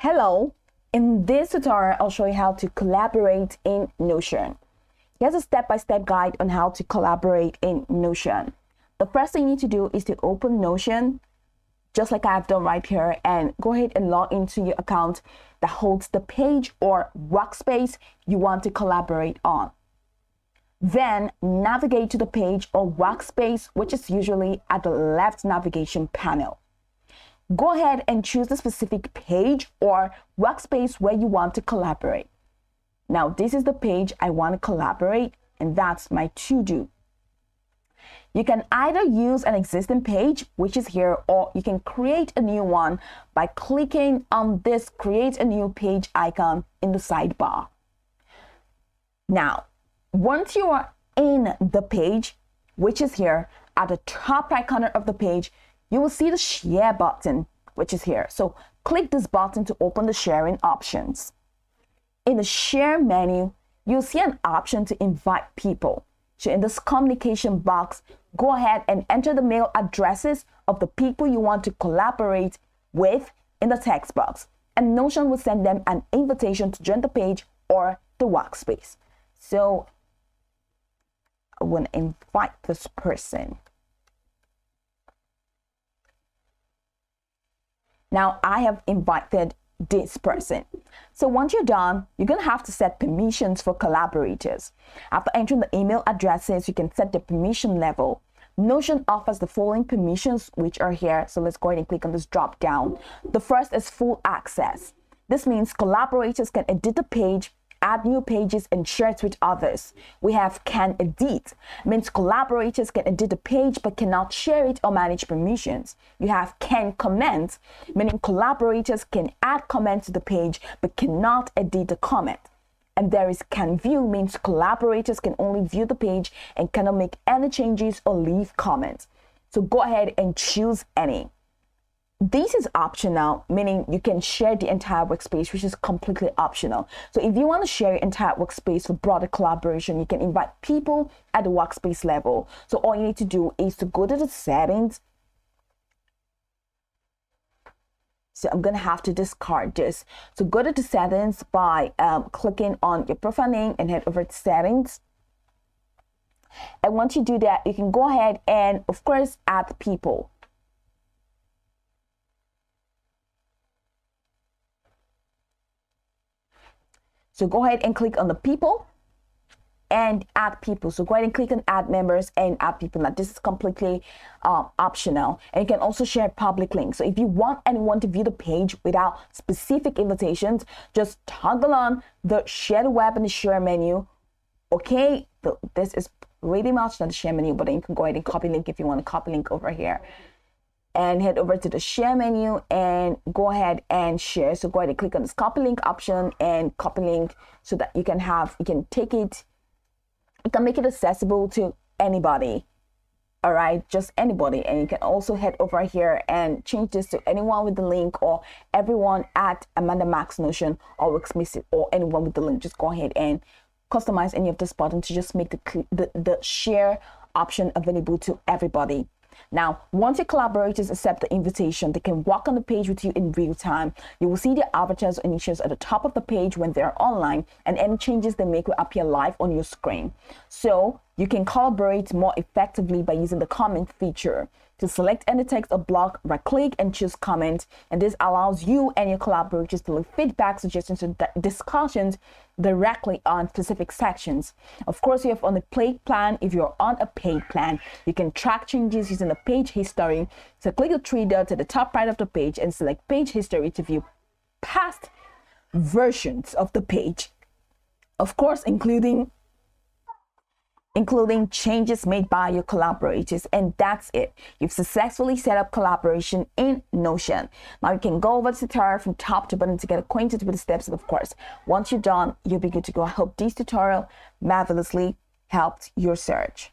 Hello, in this tutorial, I'll show you how to collaborate in Notion. Here's a step-by-step guide on how to collaborate in Notion. The first thing you need to do is to open Notion, just like I've done right here, and go ahead and log into your account that holds the page or workspace you want to collaborate on. Then navigate to the page or workspace, which is usually at the left navigation panel. Go ahead and choose the specific page or workspace where you want to collaborate. Now, this is the page I want to collaborate, and that's my to-do. You can either use an existing page, which is here, or you can create a new one by clicking on this create a new page icon in the sidebar. Now, once you are in the page, which is here at the top right corner of the page, you will see the share button, which is here. So click this button to open the sharing options. In the share menu, you'll see an option to invite people. So in this communication box, go ahead and enter the mail addresses of the people you want to collaborate with in the text box, and Notion will send them an invitation to join the page or the workspace. So I want to invite this person. Now I have invited this person. So once you're done, you're going to have to set permissions for collaborators. After entering the email addresses, you can set the permission level. Notion offers the following permissions, which are here. So let's go ahead and click on this drop down. The first is full access. This means collaborators can edit the page, add new pages, and share it with others. We have can edit, means collaborators can edit the page but cannot share it or manage permissions. You have can comment, meaning collaborators can add comments to the page but cannot edit the comment. And there is can view, means collaborators can only view the page and cannot make any changes or leave comments. So go ahead and choose any. This is optional, meaning you can share the entire workspace, which is completely optional. So if you want to share your entire workspace for broader collaboration, you can invite people at the workspace level. So all you need to do is to go to the settings. So I'm going to have to discard this. So go to the settings by clicking on your profile name and head over to settings. And once you do that, you can go ahead and, of course, add people. So go ahead and click on the people and add people. So go ahead and click on add members and add people. Now this is completely optional, and you can also share public links. So if you want anyone to view the page without specific invitations, just toggle on the share the web and the share menu. Okay, so this is pretty much not the share menu, but then you can go ahead and copy link if you want to copy link over here. And head over to the share menu and go ahead and share. So go ahead and click on this copy link option and copy link so that you can take it, you can make it accessible to anybody. All right, just anybody. And you can also head over here and change this to anyone with the link or everyone at Amanda Max Notion or Workspace or anyone with the link. Just go ahead and customize any of this button to just make the share option available to everybody. Now, once your collaborators accept the invitation, they can walk on the page with you in real time. You will see their avatars or initials at the top of the page when they're online, and any changes they make will appear live on your screen. So you can collaborate more effectively by using the comment feature. To select any text or block, right-click and choose comment, and this allows you and your collaborators to leave feedback, suggestions, and discussions directly on specific sections. Of course, you have on the paid plan. If you're on a paid plan, you can track changes using the page history. So click the three dots at the top right of the page and select page history to view past versions of the page. Of course, including changes made by your collaborators. And that's it. You've successfully set up collaboration in Notion. Now you can go over the tutorial from top to bottom to get acquainted with the steps. And of course, once you're done, you'll be good to go. I hope this tutorial marvelously helped your search.